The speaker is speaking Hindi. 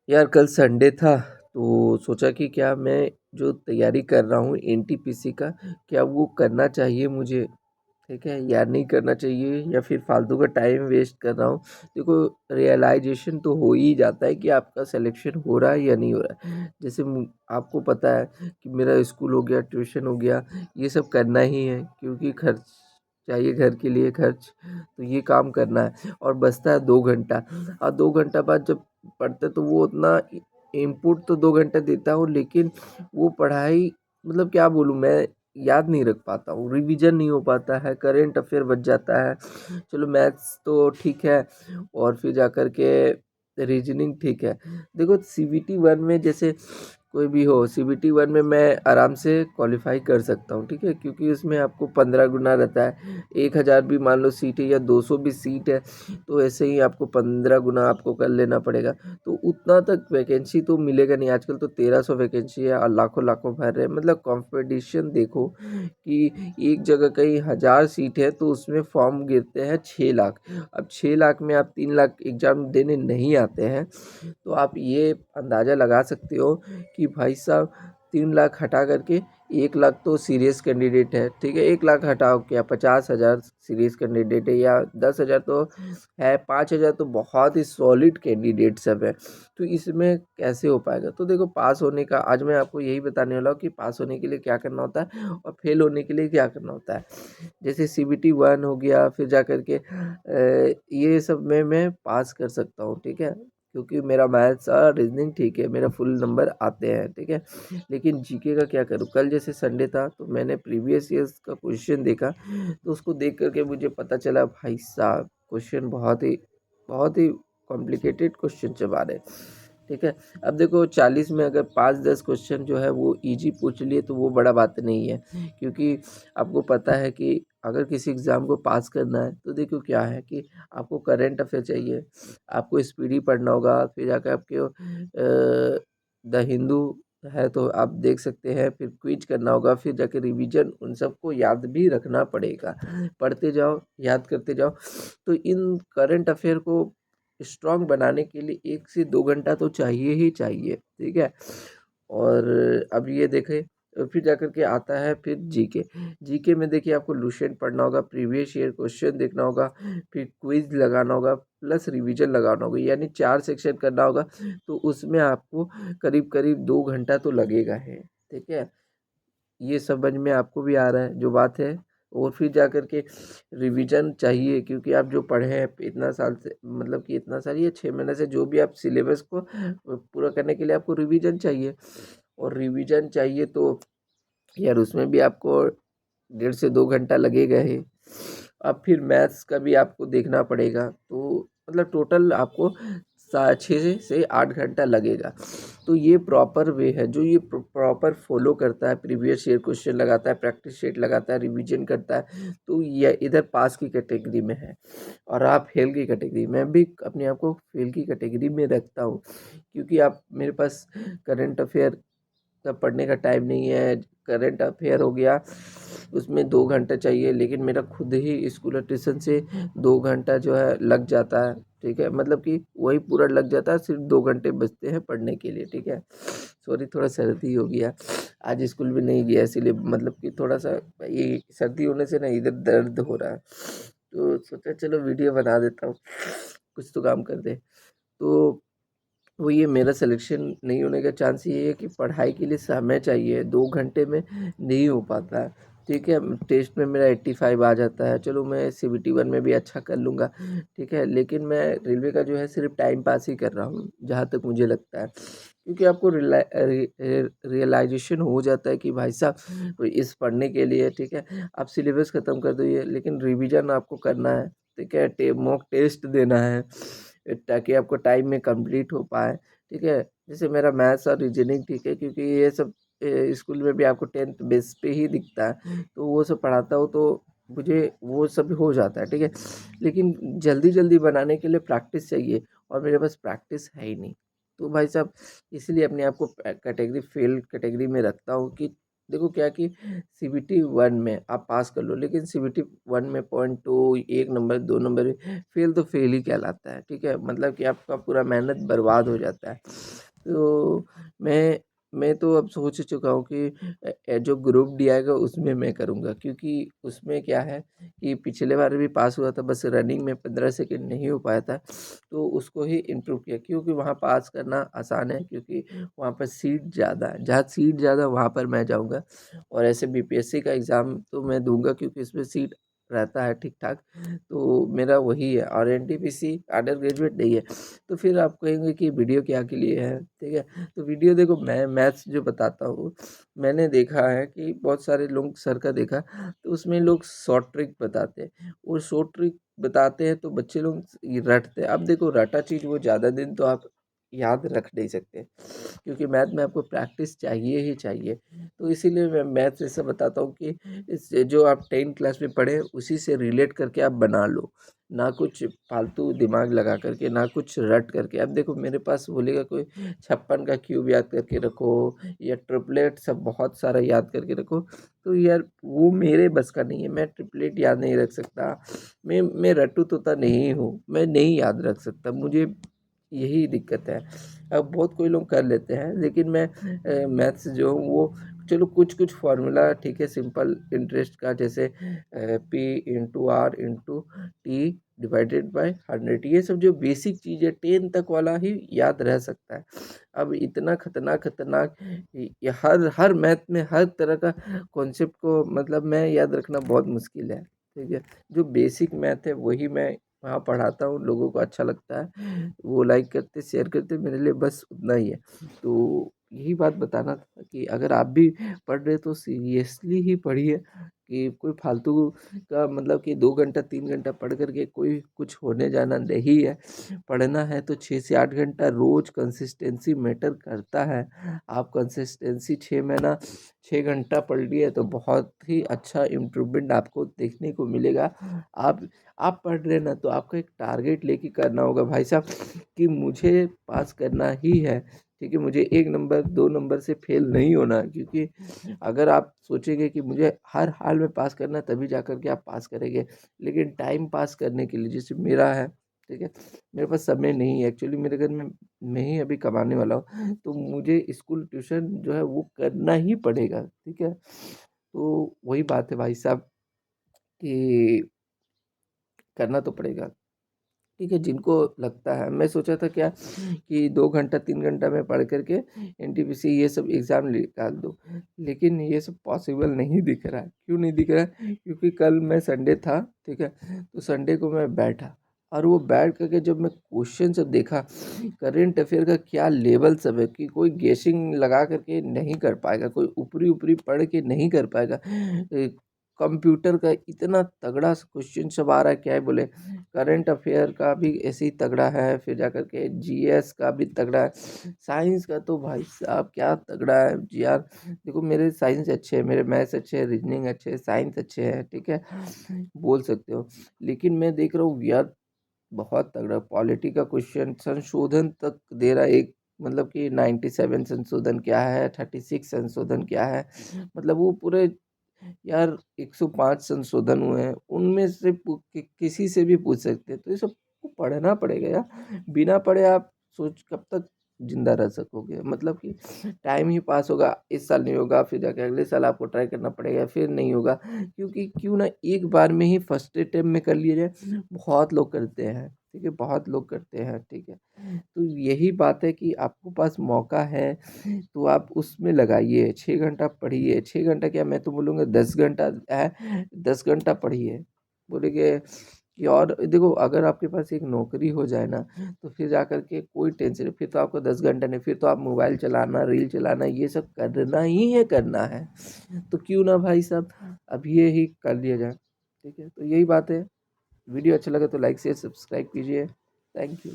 यार कल संडे था तो सोचा कि क्या मैं जो तैयारी कर रहा हूँ एनटीपीसी का, क्या वो करना चाहिए मुझे, ठीक है, या नहीं करना चाहिए, या फिर फालतू का टाइम वेस्ट कर रहा हूँ। देखो, रियलाइजेशन तो हो ही जाता है कि आपका सिलेक्शन हो रहा है या नहीं हो रहा है। जैसे आपको पता है कि मेरा स्कूल हो गया, ट्यूशन हो गया, ये सब करना ही है क्योंकि खर्च चाहिए, घर के लिए खर्च, तो ये काम करना है और बचता है 2 घंटा। और 2 घंटा बाद जब पढ़ते तो वो उतना इनपुट तो 2 घंटा देता हूँ, लेकिन वो पढ़ाई मतलब क्या बोलूँ मैं, याद नहीं रख पाता हूँ, रिवीजन नहीं हो पाता है, करेंट अफेयर बच जाता है। चलो मैथ्स तो ठीक है, और फिर जा कर के रीजनिंग ठीक है। देखो सीबीटी वन में जैसे कोई भी हो, सीबीटी वन में मैं आराम से क्वालिफाई कर सकता हूँ, ठीक है, क्योंकि उसमें आपको 15 गुना रहता है। 1,000 भी मान लो सीट है या 200 भी सीट है, तो ऐसे ही आपको 15 गुना आपको कर लेना पड़ेगा। तो उतना तक वैकेंसी तो मिलेगा नहीं। आजकल तो 1300 वैकेंसी है और लाखों लाखों भर रहे हैं। मतलब कंपटीशन देखो कि एक जगह कहीं 1000 सीट है तो उसमें फॉर्म गिरते हैं 6 लाख। अब 6 लाख में आप 3 लाख एग्जाम देने नहीं आते हैं, तो आप ये अंदाज़ा लगा सकते हो कि भाई साहब 3 लाख हटा करके 1 लाख तो सीरियस कैंडिडेट है, ठीक है। 1 लाख हटाओ, क्या 50,000 सीरियस कैंडिडेट है, या 10,000 तो है, 5,000 तो बहुत ही सॉलिड कैंडिडेट सब है। तो इसमें कैसे हो पाएगा? तो देखो, पास होने का आज मैं आपको यही बताने वाला हूँ कि पास होने के लिए क्या करना होता है और फेल होने के लिए क्या करना होता है। जैसे सीबीटी वन हो गया, फिर जा कर के ये सब में मैं पास कर सकता हूँ, ठीक है, क्योंकि मेरा मैथ्स और रीजनिंग ठीक है, मेरा फुल नंबर आते हैं, ठीक है। लेकिन जीके का क्या करूँ? कल जैसे संडे था तो मैंने प्रीवियस ईयर्स का क्वेश्चन देखा, तो उसको देख करके मुझे पता चला भाई साहब क्वेश्चन बहुत ही कॉम्प्लिकेटेड क्वेश्चन जब आ रहे, ठीक है। अब देखो 40 में अगर 5-10 क्वेश्चन जो है वो इजी पूछ लिए तो वो बड़ा बात नहीं है, क्योंकि आपको पता है कि अगर किसी एग्ज़ाम को पास करना है तो देखो क्या है कि आपको करंट अफेयर चाहिए, आपको स्पीडी पढ़ना होगा, फिर जाकर आपके द हिंदू है तो आप देख सकते हैं, फिर क्विज करना होगा, फिर जाके रिवीजन, उन सबको याद भी रखना पड़ेगा। पढ़ते जाओ, याद करते जाओ। तो इन करंट अफेयर को स्ट्रॉन्ग बनाने के लिए 1 से 2 घंटा तो चाहिए ही चाहिए, ठीक है। और अब ये देखें, फिर जाकर के आता है फिर जीके। जीके में देखिए आपको लुसेंट पढ़ना होगा, प्रीवियस ईयर क्वेश्चन देखना होगा, फिर क्विज लगाना होगा, प्लस रिवीजन लगाना होगा, यानी 4 सेक्शन करना होगा। तो उसमें आपको करीब करीब 2 घंटा तो लगेगा है, ठीक है। ये समझ में आपको भी आ रहा है जो बात है। और फिर जा कर के रिवीजन चाहिए, क्योंकि आप जो पढ़े हैं इतना साल से, मतलब कि इतना साल, ये 6 महीने से जो भी आप सिलेबस को पूरा करने के लिए आपको रिवीजन चाहिए। और रिवीजन चाहिए तो यार उसमें भी आपको 1.5 से 2 घंटा लगेगा ही। अब फिर मैथ्स का भी आपको देखना पड़ेगा, तो मतलब टोटल आपको 6 से 8 घंटा लगेगा। तो ये प्रॉपर वे है जो ये प्रॉपर फॉलो करता है, प्रीवियस ईयर क्वेश्चन लगाता है, प्रैक्टिस सेट लगाता है, रिवीजन करता है, तो ये इधर पास की कैटेगरी में है। और आप फेल की कैटेगरी, मैं भी अपने आप को फेल की कैटेगरी में रखता हूँ, क्योंकि आप मेरे पास करंट अफेयर का पढ़ने का टाइम नहीं है। करंट अफेयर हो गया, उसमें 2 घंटा चाहिए, लेकिन मेरा खुद ही स्कूल और ट्यूशन से 2 घंटा जो है लग जाता है, ठीक है, मतलब कि वही पूरा लग जाता है, सिर्फ 2 घंटे बचते हैं पढ़ने के लिए, ठीक है। सॉरी, थोड़ा सर्दी हो गया, आज स्कूल भी नहीं गया, इसीलिए मतलब कि थोड़ा सा ये सर्दी होने से ना इधर दर्द हो रहा है, तो सोचा चलो वीडियो बना देता हूँ, कुछ तो काम कर दे। तो वो ये मेरा सिलेक्शन नहीं होने का चांस ये है कि पढ़ाई के लिए समय चाहिए, 2 घंटे में नहीं हो पाता है, ठीक है। टेस्ट में मेरा 85 आ जाता है, चलो मैं सीबीटी वन में भी अच्छा कर लूँगा, ठीक है, लेकिन मैं रेलवे का जो है सिर्फ टाइम पास ही कर रहा हूँ जहाँ तक मुझे लगता है, क्योंकि आपको रियलाइजेशन हो जाता है कि भाई साहब तो इस पढ़ने के लिए, ठीक है, आप सिलेबस ख़त्म कर दो ये, लेकिन रिवीजन आपको करना है, ठीक है, मॉक टेस्ट देना है, ताकि आपको टाइम में कंप्लीट हो पाए, ठीक है। जैसे मेरा मैथ्स और रीजनिंग ठीक है, क्योंकि ये सब स्कूल में भी आपको 10th बेस पे ही दिखता है, तो वो सब पढ़ाता हूँ तो मुझे वो सब हो जाता है, ठीक है। लेकिन जल्दी जल्दी बनाने के लिए प्रैक्टिस चाहिए, और मेरे पास प्रैक्टिस है ही नहीं। तो भाई साहब इसलिए अपने आप को कैटेगरी फेल कैटेगरी में रखता हूँ कि देखो क्या कि सीबीटी वन में आप पास कर लो, लेकिन सीबीटी वन में 0.2, 1 नंबर 2 नंबर फेल तो फेल ही कहलाता है, ठीक है, मतलब कि आपका पूरा मेहनत बर्बाद हो जाता है। तो मैं तो अब सोच चुका हूँ कि जो ग्रुप डी आएगा उसमें मैं करूँगा, क्योंकि उसमें क्या है कि पिछले बार भी पास हुआ था, बस रनिंग में 15 सेकंड नहीं हो पाया था, तो उसको ही इम्प्रूव किया, क्योंकि वहाँ पास करना आसान है, क्योंकि वहाँ पर सीट ज़्यादा है, जहाँ सीट ज़्यादा वहाँ पर मैं जाऊँगा। और ऐसे बीपीएससी का एग्ज़ाम तो मैं दूंगा, क्योंकि इसमें सीट रहता है ठीक ठाक, तो मेरा वही है। और एनटीपीसी अंडर ग्रेजुएट नहीं है, तो फिर आप कहेंगे कि वीडियो क्या के लिए है, ठीक है। तो वीडियो देखो, मैं मैथ्स जो बताता हूँ, मैंने देखा है कि बहुत सारे लोग सर का देखा, तो उसमें लोग शॉर्ट ट्रिक बताते हैं, वो शॉर्ट ट्रिक बताते हैं तो बच्चे लोग रटते हैं। अब देखो, रटा चीज़ वो ज़्यादा दिन तो आप याद रख नहीं सकते, क्योंकि मैथ में आपको प्रैक्टिस चाहिए ही चाहिए। तो इसीलिए मैं मैथ्स ऐसा बताता हूँ कि इस जो आप 10 क्लास में पढ़े उसी से रिलेट करके आप बना लो, ना कुछ फालतू दिमाग लगा करके, ना कुछ रट करके। अब देखो, मेरे पास बोलेगा कोई 56 का क्यूब याद करके रखो, या ट्रिपलेट सब बहुत सारा याद करके रखो, तो यार वो मेरे बस का नहीं है, मैं ट्रिपलेट याद नहीं रख सकता। मैं रट्टू तोता नहीं हूँ, मैं नहीं याद रख सकता, मुझे यही दिक्कत है। अब बहुत कोई लोग कर लेते हैं, लेकिन मैं मैथ्स जो हूँ वो, चलो कुछ कुछ फार्मूला ठीक है सिंपल इंटरेस्ट का, जैसे P into R into T divided by 100, ये सब जो बेसिक चीज़ है 10 तक वाला ही याद रह सकता है। अब इतना खतरनाक खतरनाक ये हर मैथ में हर तरह का कॉन्सेप्ट को मतलब मैं याद रखना बहुत मुश्किल है, ठीक है। जो बेसिक मैथ है वही मैं वहाँ पढ़ाता हूँ, लोगों को अच्छा लगता है, वो लाइक करते शेयर करते, मेरे लिए बस उतना ही है। तो यही बात बताना था कि अगर आप भी पढ़ रहे तो सीरियसली ही पढ़िए, कि कोई फालतू का मतलब कि 2 घंटा 3 घंटा पढ़ करके कोई कुछ होने जाना नहीं है। पढ़ना है तो 6 से 8 घंटा रोज, कंसिस्टेंसी मैटर करता है। आप कंसिस्टेंसी 6 महीना 6 घंटा पढ़ लिए तो बहुत ही अच्छा इम्प्रूवमेंट आपको देखने को मिलेगा। आप पढ़ रहे ना, तो आपको एक टारगेट लेके करना होगा भाई साहब, कि मुझे पास करना ही है, ठीक है। मुझे 1 नंबर 2 नंबर से फेल नहीं होना, क्योंकि अगर आप सोचेंगे कि मुझे हर हाल में पास करना है, तभी जा कर के आप पास करेंगे। लेकिन टाइम पास करने के लिए, जैसे मेरा है, ठीक है, मेरे पास समय नहीं है एक्चुअली, मेरे घर में मैं ही अभी कमाने वाला हूँ, तो मुझे स्कूल ट्यूशन जो है वो करना ही पड़ेगा, ठीक है। तो वही बात है भाई साहब, कि करना तो पड़ेगा, ठीक है। जिनको लगता है, मैं सोचा था क्या कि 2 घंटा 3 घंटा में पढ़ करके एनटीपीसी ये सब एग्ज़ाम निकाल दूँ, लेकिन ये सब पॉसिबल नहीं दिख रहा है। क्यों नहीं दिख रहा है? क्योंकि कल मैं संडे था, ठीक है, तो संडे को मैं बैठा, और वो बैठ करके जब मैं क्वेश्चन सब देखा, करेंट अफेयर का क्या लेवल सब है, कि कोई गेसिंग लगा करके नहीं कर पाएगा, कोई ऊपरी ऊपरी पढ़ के नहीं कर पाएगा। कंप्यूटर का इतना तगड़ा क्वेश्चन सब आ रहा है, क्या है बोले, करंट अफेयर का भी ऐसे ही तगड़ा है, फिर जाकर के जीएस का भी तगड़ा है, साइंस का तो भाई साहब क्या तगड़ा है यार। देखो, मेरे साइंस अच्छे हैं, मेरे मैथ्स अच्छे हैं, रीजनिंग अच्छे है, साइंस अच्छे हैं, ठीक है, बोल सकते हो। लेकिन मैं देख रहा हूँ यार, बहुत तगड़ा पॉलिटी का क्वेश्चन, संशोधन तक दे रहा है एक, मतलब कि 97 संशोधन क्या है, 36 संशोधन क्या है, मतलब वो पूरे, यार 105 संशोधन हुए हैं, उनमें से किसी से भी पूछ सकते हैं, तो ये सब को पढ़ना पड़ेगा यार। बिना पढ़े आप सोच कब तक जिंदा रह सकोगे, मतलब कि टाइम ही पास होगा, इस साल नहीं होगा, फिर जाके अगले साल आपको ट्राई करना पड़ेगा, फिर नहीं होगा, क्योंकि क्यों ना एक बार में ही फर्स्ट अटेम्प्ट में कर लिया जाए। बहुत लोग करते हैं, ठीक है, बहुत लोग करते हैं, ठीक है। तो यही बात है कि आपको पास मौका है, तो आप उसमें लगाइए, 6 घंटा पढ़िए, 6 घंटा क्या, मैं तो बोलूँगा 10 घंटा है, 10 घंटा पढ़िए। बोलेंगे कि, और देखो, अगर आपके पास एक नौकरी हो जाए ना, तो फिर जा कर के कोई टेंशन नहीं, फिर तो आपको 10 घंटा नहीं, फिर तो आप मोबाइल चलाना, रील चलाना, ये सब करना ही है, करना है। तो क्यों ना भाई साहब अब ये ही कर लिया जाए, ठीक है। तो यही बात है। वीडियो अच्छा लगा तो लाइक शेयर सब्सक्राइब कीजिए। Thank you.